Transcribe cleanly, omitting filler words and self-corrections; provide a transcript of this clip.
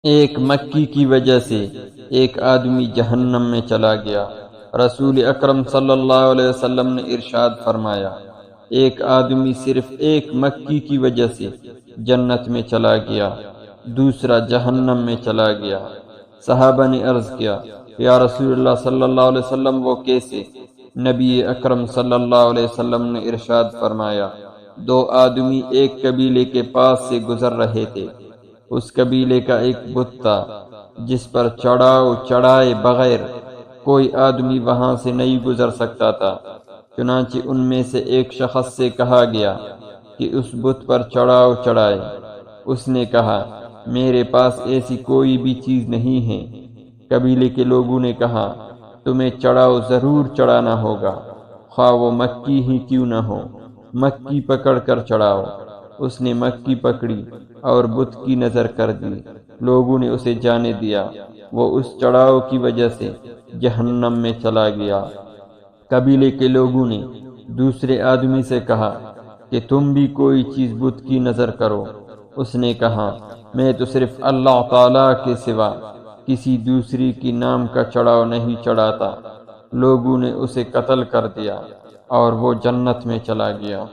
ایک مکی کی وجہ سے ایک آدمی جہنم میں چلا گیا۔ رسول اکرم صلی اللہ علیہ وسلم نے ارشاد فرمایا، ایک آدمی صرف ایک مکی کی وجہ سے جنت میں چلا گیا، دوسرا جہنم میں چلا گیا۔ صحابہ نے عرض کیا، یا رسول اللہ صلی اللہ علیہ وسلم وہ کیسے؟ نبی اکرم صلی اللہ علیہ وسلم نے ارشاد فرمایا، دو آدمی ایک قبیلے کے پاس سے گزر رہے تھے۔ اس قبیلے کا ایک بت تھا جس پر چڑھاؤ چڑھائے بغیر کوئی آدمی وہاں سے نہیں گزر سکتا تھا۔ چنانچہ ان میں سے ایک شخص سے کہا گیا کہ اس بت پر چڑھاؤ چڑھائے۔ اس نے کہا، میرے پاس ایسی کوئی بھی چیز نہیں ہے۔ قبیلے کے لوگوں نے کہا، تمہیں چڑھاؤ ضرور چڑھانا ہوگا، خواہ وہ مکی ہی کیوں نہ ہو، مکی پکڑ کر چڑھاؤ۔ اس نے مکی پکڑی اور بت کی نظر کر دی۔ لوگوں نے اسے جانے دیا۔ وہ اس چڑھاؤ کی وجہ سے جہنم میں چلا گیا۔ قبیلے کے لوگوں نے دوسرے آدمی سے کہا کہ تم بھی کوئی چیز بت کی نظر کرو۔ اس نے کہا، میں تو صرف اللہ تعالیٰ کے سوا کسی دوسری کی نام کا چڑھاؤ نہیں چڑھاتا۔ لوگوں نے اسے قتل کر دیا اور وہ جنت میں چلا گیا۔